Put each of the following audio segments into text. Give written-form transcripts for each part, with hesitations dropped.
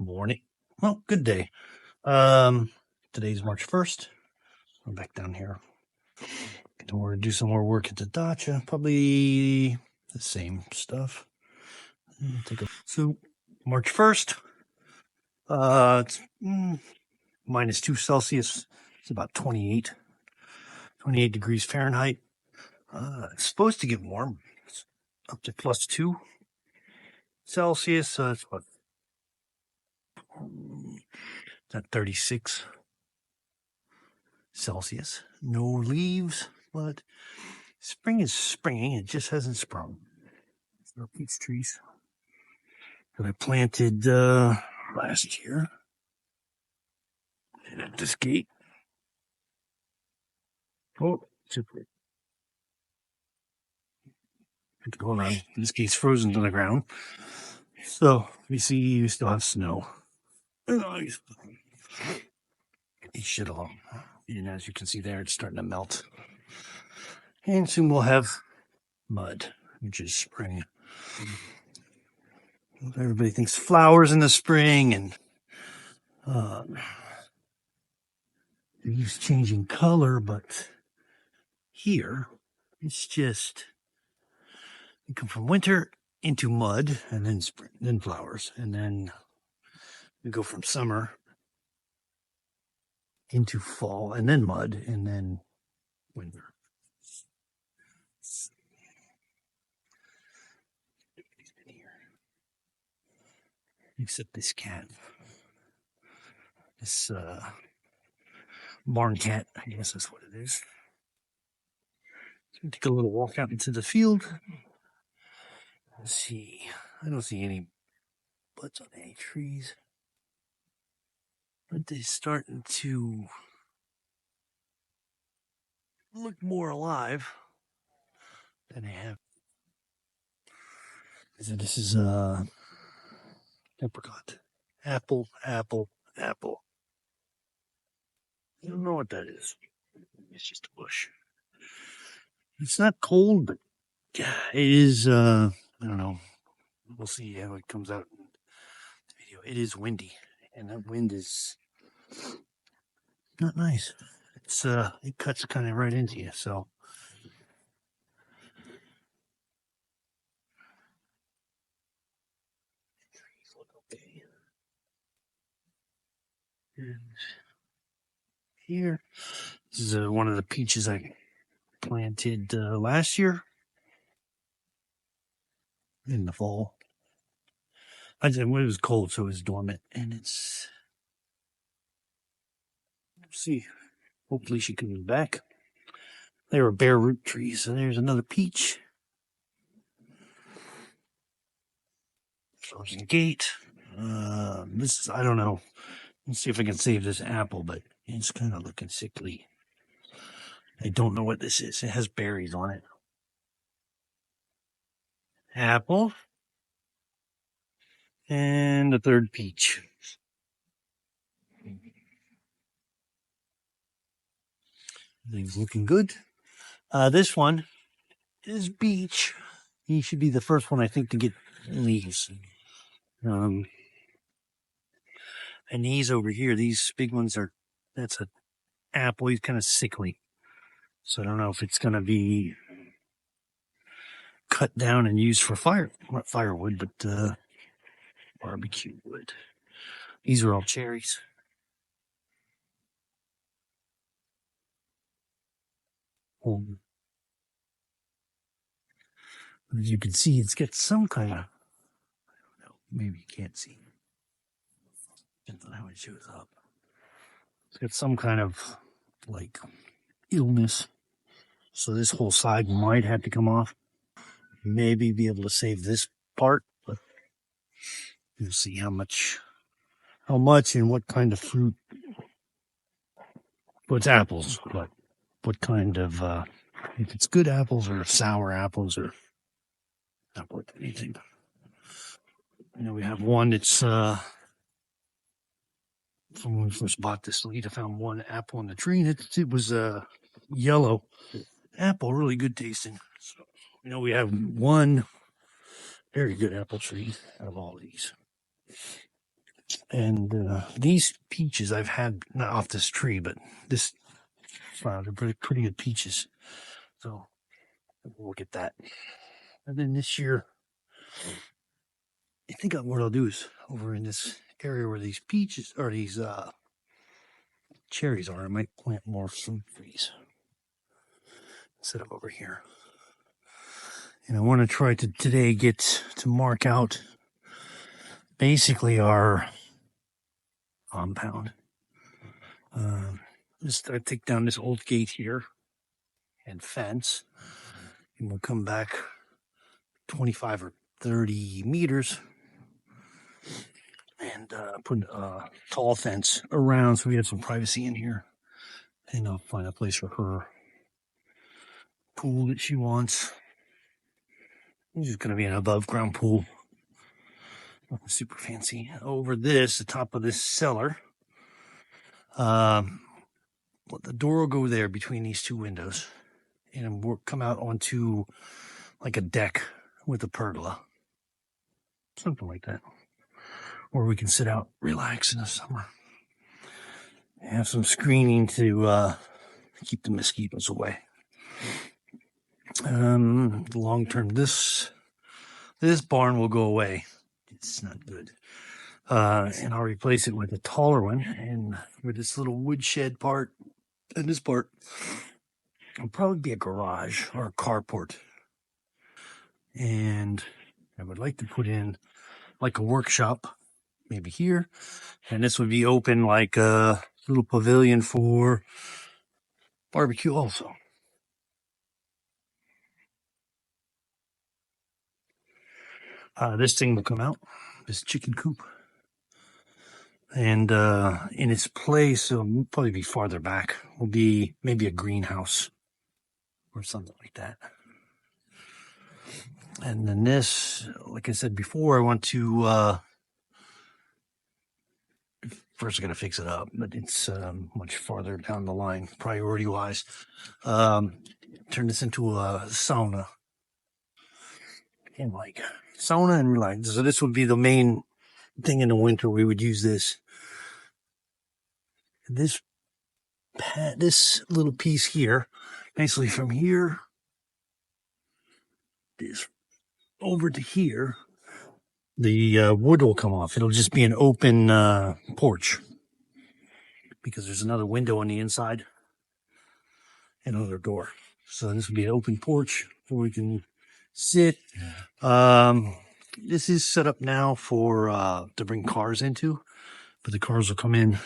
Morning. Well, good day. Today's March 1st. I'm back down here. We're gonna do some more work at the Dacha. Probably the same stuff. So March 1st. It's -2 Celsius. It's about 28 degrees Fahrenheit. It's supposed to get warm. It's up to +2 Celsius. It's about at 36 Celsius. No leaves, but spring is springing. It just hasn't sprung. Our peach trees that I planted last year. And at this gate. Oh, super. Go around. This gate's frozen to the ground. So we see we still have snow. He's shit along. And as you can see there, it's starting to melt. And soon we'll have mud, which is spring. Everybody thinks flowers in the spring and leaves changing color, but here it's just you come from winter into mud and then spring, then flowers, and then we go from summer into fall and then mud and then winter. Except this cat. This barn cat, I guess that's what it is. So we take a little walk out into the field. Let's see. I don't see any buds on any trees. But they're starting to look more alive than they have. So this is apricot. Apple. I don't know what that is. It's just a bush. It's not cold, but it is, I don't know. We'll see how it comes out in the video. It is windy, and that wind is not nice. It's, it cuts kind of right into you, so. Trees look okay. And here, this is one of the peaches I planted last year in the fall. I said when it was cold, so it was dormant, and it's. Let's see. Hopefully she comes back. They were bare root trees, so there's another peach. Frozen gate. This is, I don't know. Let's see if I can save this apple, but it's kind of looking sickly. I don't know what this is. It has berries on it. Apple. And the third peach. Everything's looking good. This one is beech. He should be the first one, I think, to get leaves. And these over here, these big ones are, that's an apple. He's kind of sickly. So I don't know if it's going to be cut down and used for not firewood, but barbecue wood. These are all cherries. As you can see, it's got some kind of, I don't know, maybe you can't see. Depends on how it shows up. It's got some kind of, like, illness. So this whole side might have to come off. Maybe be able to save this part, but you'll see how much and what kind of fruit. Well, it's apples, but what kind of, if it's good apples or sour apples or not worth anything. You know, we have one that's, from when we first bought this lead, I found one apple in the tree, and it was a yellow apple, really good tasting. So, you know, we have one very good apple tree out of all these. And these peaches I've had, not off this tree, but this, wow, they're pretty good peaches. So we'll get that. And then this year, I think what I'll do is over in this area where these peaches or these cherries are, I might plant more fruit trees instead of over here. And I want to try to today get to mark out basically our compound. I take down this old gate here and fence, and we'll come back 25 or 30 meters and put a tall fence around so we have some privacy in here. And I'll find a place for her pool that she wants. It's just going to be an above ground pool. Nothing super fancy. Over this, the top of this cellar, the door will go there between these two windows, and we'll come out onto like a deck with a pergola, something like that, where we can sit out, relax in the summer, have some screening to keep the mosquitoes away. Long term, this barn will go away. It's not good. And I'll replace it with a taller one, and with this little woodshed part, and this part will probably be a garage or a carport. And I would like to put in like a workshop, maybe here, and this would be open like a little pavilion for barbecue also. This thing will come out, this chicken coop. And in its place, it'll probably be farther back, will be maybe a greenhouse or something like that. And then this, like I said before, I want to, first I got to fix it up, but it's much farther down the line, priority-wise. Turn this into a sauna. And like, sauna and relax. So this would be the main thing in the winter. We would use this. This little piece here, basically from here, this over to here, the wood will come off. It'll just be an open porch because there's another window on the inside and another door. So this would be an open porch where we can sit. This is set up now for to bring cars into, but the cars will come in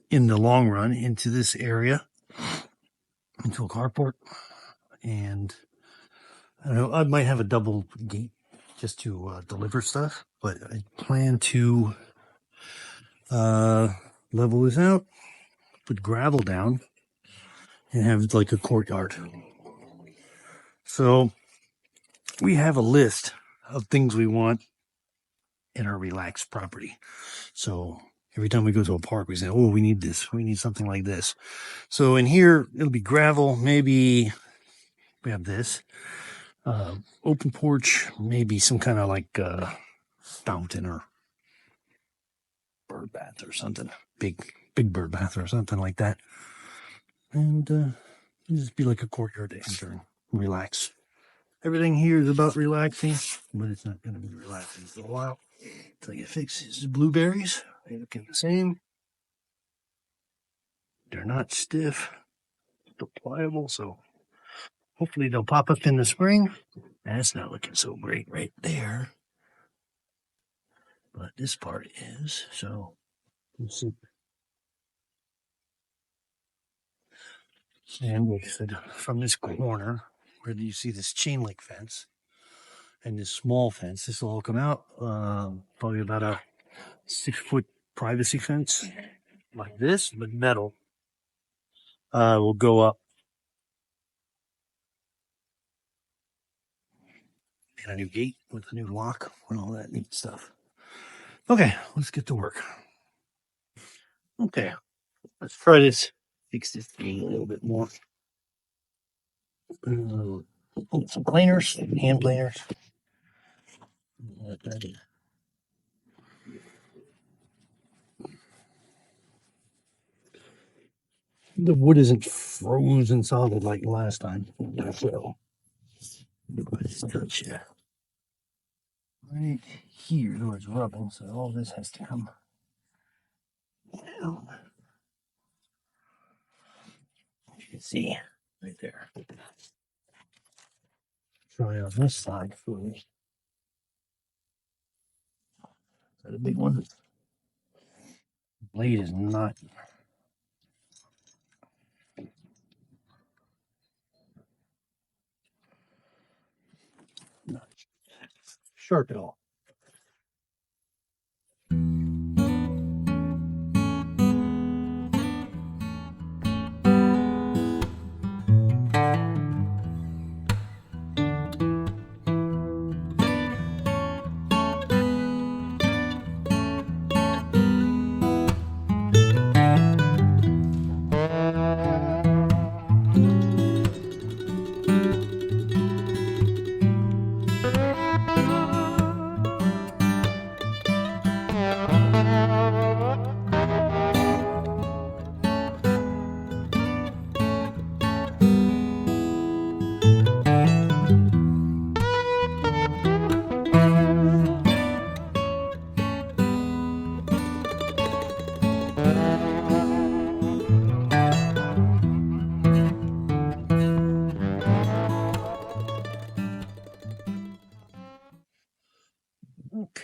the long run into this area, into a carport. And I don't know, I might have a double gate just to deliver stuff, but I plan to level this out, put gravel down, and have like a courtyard. So we have a list of things we want in our relaxed property. So every time we go to a park, we say, oh, we need this. We need something like this. So in here, it'll be gravel. Maybe we have this. Open porch, maybe some kind of like fountain or bird bath or something. Big bird bath or something like that. And just be like a courtyard to enter and relax. Everything here is about relaxing, but it's not going to be relaxing for a while until you fix these blueberries. They look the same. They're not stiff, they're pliable, so hopefully they'll pop up in the spring. That's not looking so great right there, but this part is. So let's see. And like I said, from this corner, where you see this chain link fence and this small fence, this will all come out. Probably about a 6-foot privacy fence like this, but metal. Will go up. And a new gate with a new lock and all that neat stuff. Okay, let's get to work. Okay, let's try this. Fix this thing a little bit more. Some planers, hand planers. the wood isn't frozen solid like last time. So, gotcha. Right here where it's rubbing, so all this has to come down. You can see right there. Try on this side first. Is that a big one? Blade is not sharp at all.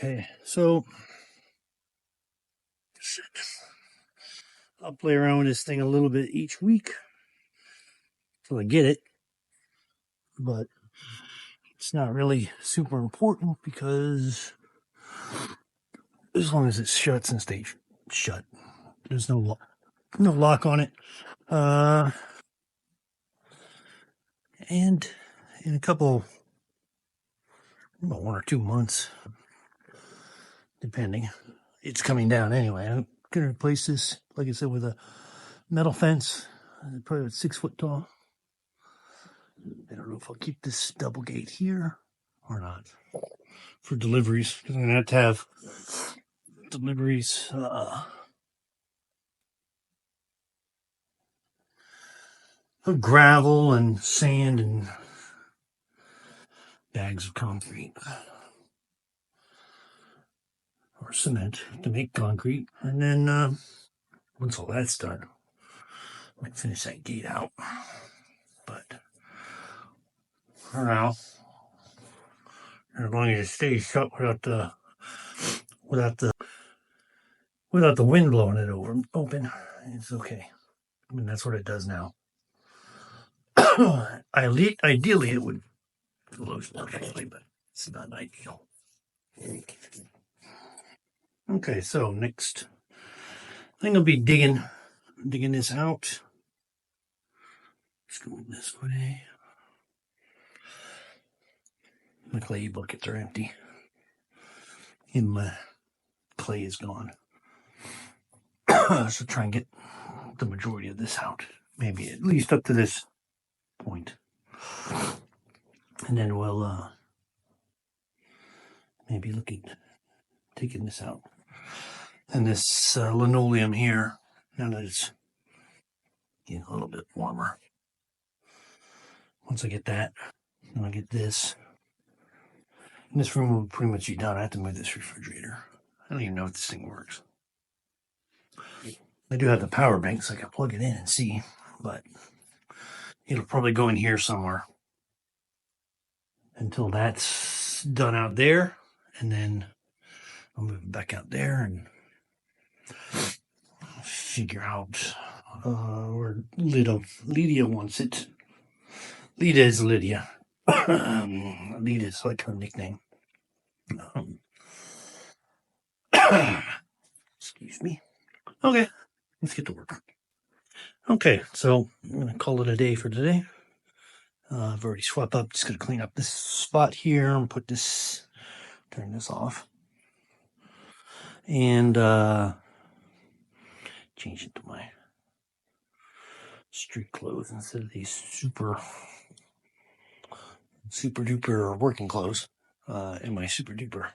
Okay, so I'll play around with this thing a little bit each week till I get it, but it's not really super important because as long as it shuts and stays shut, there's no lock on it. And in a couple, about 1 or 2 months, depending, it's coming down anyway. I'm gonna replace this, like I said, with a metal fence, probably about 6 foot tall. I don't know if I'll keep this double gate here or not for deliveries, because I'm gonna have deliveries of gravel and sand and bags of concrete or cement to make concrete, and then once all that's done, I might finish that gate out. But for now, as long as it stays shut without the wind blowing it open, it's okay. I mean, that's what it does now. Ideally, it would close perfectly, but it's not ideal. Okay, so next thing will be digging this out. It's going this way. My clay buckets are empty, and my clay is gone. So try and get the majority of this out, maybe at least up to this point, and then we'll maybe look at taking this out. And this linoleum here, now that it's getting a little bit warmer, once I get that, then I'll get this. And this room will pretty much be done. I have to move this refrigerator. I don't even know if this thing works. I do have the power bank, so I can plug it in and see, but it'll probably go in here somewhere until that's done out there, and then I'll move it back out there and figure out where Lydia wants it. Lydia is Lydia. Lydia is like her nickname. Excuse me. Okay, let's get to work. Okay, so I'm gonna call it a day for today. I've already swept up. Just gonna clean up this spot here and turn this off, and change it to my street clothes instead of these super duper working clothes. In my super duper.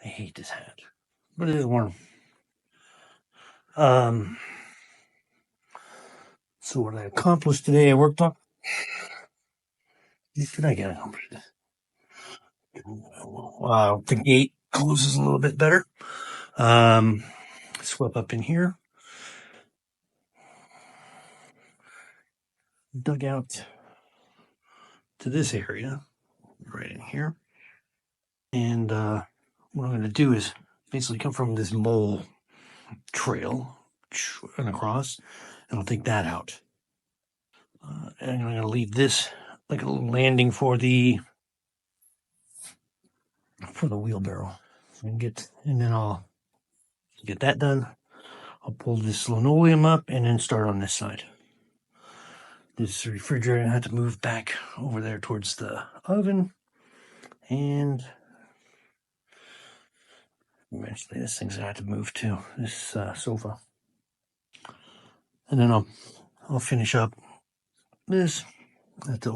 I hate this hat, but it is warm. So what I accomplished today, I worked on. Did I get accomplished? The gate closes a little bit better. Swept up in here. Dug out to this area, right in here. And what I'm going to do is basically come from this mole trail and across, and I'll take that out. And I'm going to leave this like a little landing for the wheelbarrow. And then I'll get that done. I'll pull this linoleum up and then start on this side. This refrigerator I had to move back over there towards the oven, and eventually this thing's gonna have to move too. This sofa, and then I'll finish up this. I have to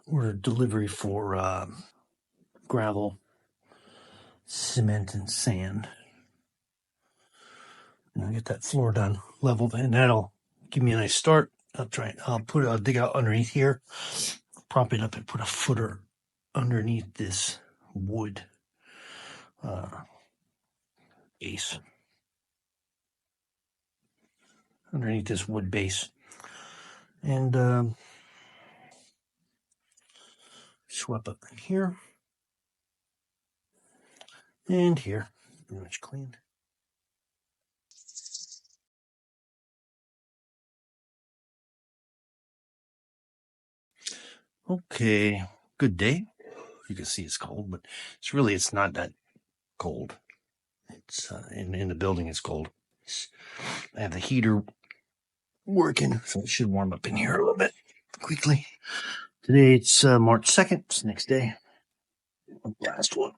order delivery for gravel, cement, and sand. And I'll get that floor done, leveled, and that'll give me a nice start. I'll dig out underneath here, prop it up, and put a footer underneath this wood base. Underneath this wood base. And swept up in here. And here. Pretty much cleaned. Okay, good day. You can see it's cold, but it's not that cold. It's in the building it's cold. I have the heater working, so it should warm up in here a little bit quickly. Today it's March 2nd. It's the next day. Last one.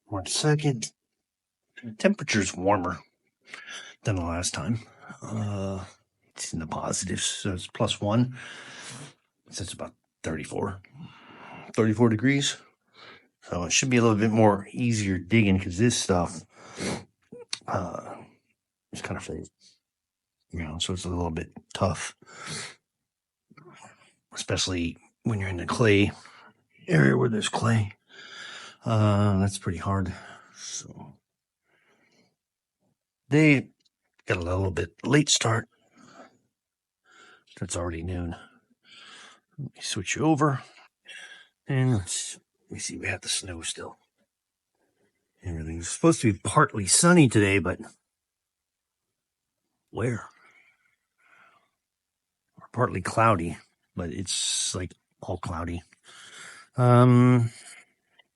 March 2nd. The temperature's warmer than the last time. It's in the positives, so it's +1. So it's about 34 degrees. So it should be a little bit more easier digging because this stuff is kind of fake. So it's a little bit tough, especially when you're in the clay area where there's clay. That's pretty hard. So they got a little bit late start. It's already noon. Let me switch you over. And let me see, we have the snow still. Everything's supposed to be partly sunny today, but where? Or partly cloudy, but it's like all cloudy. Then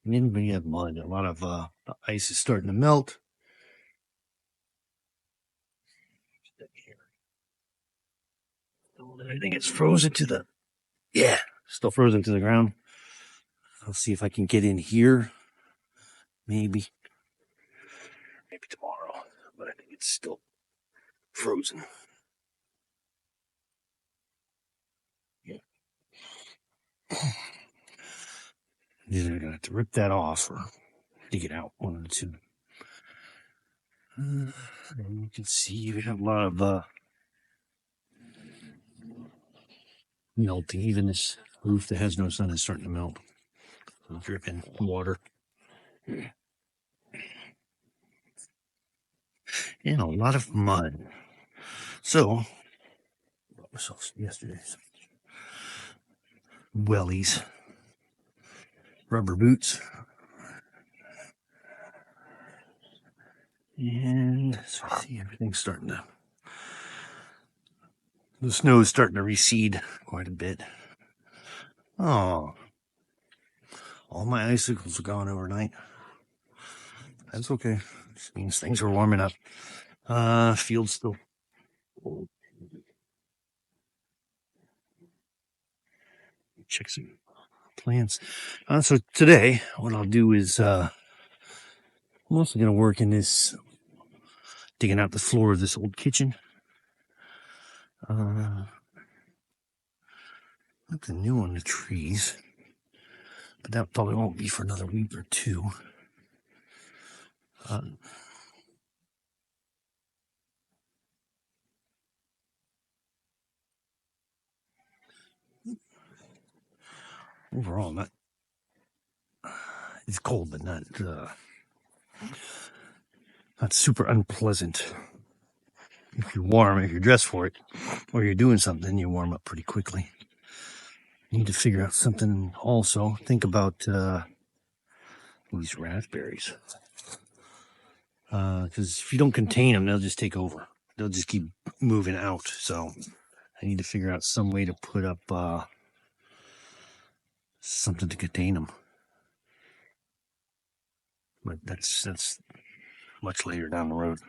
we have mud. A lot of the ice is starting to melt. I think it's frozen to the, still frozen to the ground. I'll see if I can get in here. Maybe tomorrow, but I think it's still frozen. Yeah. Either gonna have to rip that off or dig it out, one of the two. And you can see we have a lot of melting. Even this roof that has no sun is starting to melt. So dripping water. And a lot of mud. So, I bought myself yesterday's wellies, rubber boots. And so I see everything's starting to, the snow is starting to recede quite a bit. Oh, all my icicles are gone overnight. That's okay. Just means things are warming up. Field's still cold. Check some plants. So today, what I'll do is I'm also going to work in this, digging out the floor of this old kitchen. Nothing new on the trees, but that probably won't be for another week or two. overall, it's cold, but not super unpleasant. If you're warm, if you're dressed for it, or you're doing something, you warm up pretty quickly. You need to figure out something also. Think about these raspberries. Because if you don't contain them, they'll just take over. They'll just keep moving out. So I need to figure out some way to put up something to contain them. But that's much later down the road.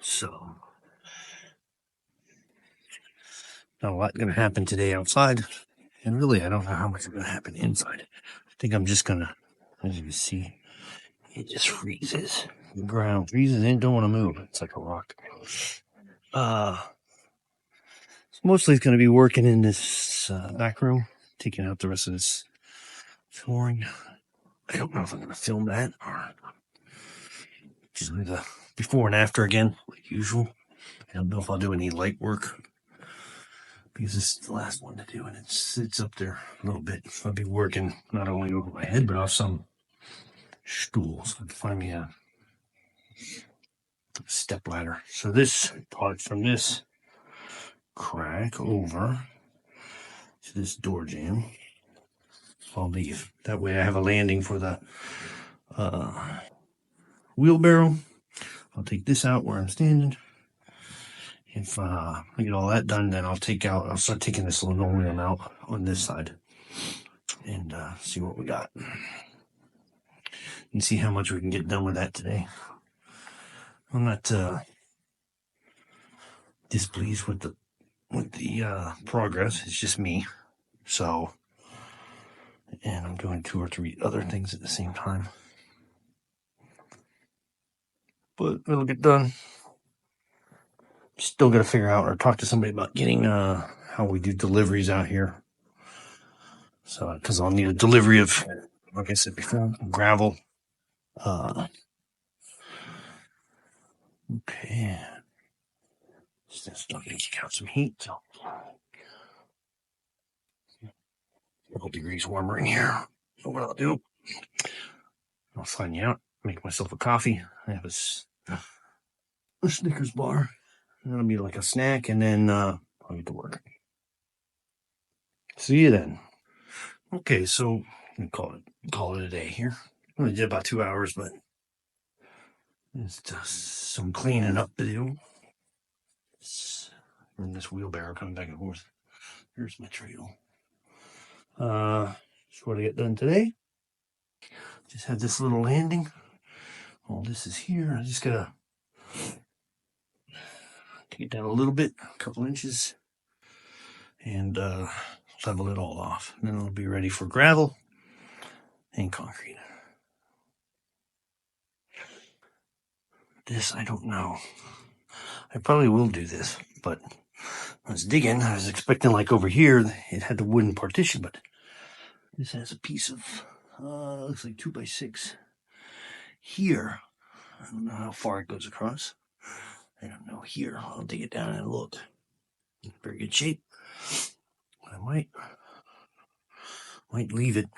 So not a lot going to happen today outside. And really, I don't know how much is going to happen inside. I think I'm just going to, as you can see, it just freezes. The ground freezes and don't want to move. It's like a rock. So mostly it's going to be working in this back room, taking out the rest of this flooring. I don't know if I'm going to film that or just leave the before and after again, like usual. I don't know if I'll do any light work because this is the last one to do, and it sits up there a little bit. I'll be working not only over my head, but off some stools. I can find me a step ladder. So this part from this crack over to this door jamb, I'll leave. That way I have a landing for the wheelbarrow. I'll take this out where I'm standing. If I get all that done, then I'll start taking this linoleum out on this side and see what we got. And see how much we can get done with that today. I'm not displeased with the progress. It's just me. So, and I'm doing 2 or 3 other things at the same time. But it'll get done. Still got to figure out or talk to somebody about getting how we do deliveries out here. So, because I'll need a delivery of, like I said before, gravel. Okay. Still going to kick out some heat. So, 12 degrees warmer in here. So what I'll do, I'll sign you out, make myself a coffee. I have a Snickers bar. That'll be like a snack, and then I'll get to work. See you then. Okay, so we call it a day here. I only did about 2 hours, but it's just some cleaning up to do. And this wheelbarrow coming back and forth. Here's my trail. Just what I get done today. Just had this little landing. All this is here. I just gotta take it down a little bit, a couple inches, and level it all off. And then it'll be ready for gravel and concrete. This, I don't know. I probably will do this, but I was digging. I was expecting like over here, it had the wooden partition, but this has a piece of, looks like 2x6 here. I don't know how far it goes across. I don't know here. I'll dig it down and look. In very good shape. I might leave it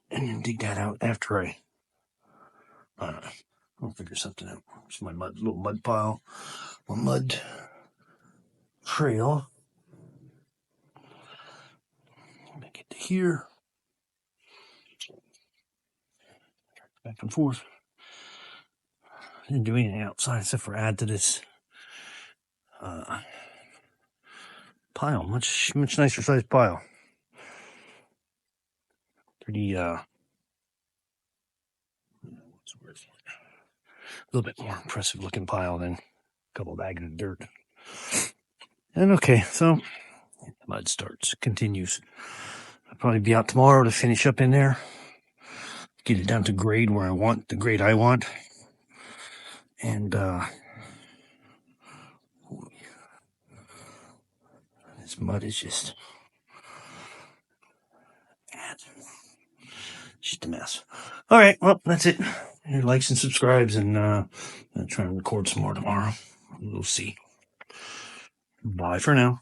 and then dig that out after I'll figure something out. It's my little mud pile, my mud trail. I'm gonna get to here. Back and forth. I didn't do anything outside except for add to this pile. Much nicer sized pile. Pretty what's the word? A little bit more impressive looking pile than a couple of bags of dirt. And okay, so the mud continues. I'll probably be out tomorrow to finish up in there. Get it down to grade where I want, the grade I want. And this mud is just just a mess. All right, well, that's it. Your likes and subscribes, and I'll try and record some more tomorrow. We'll see. Bye for now.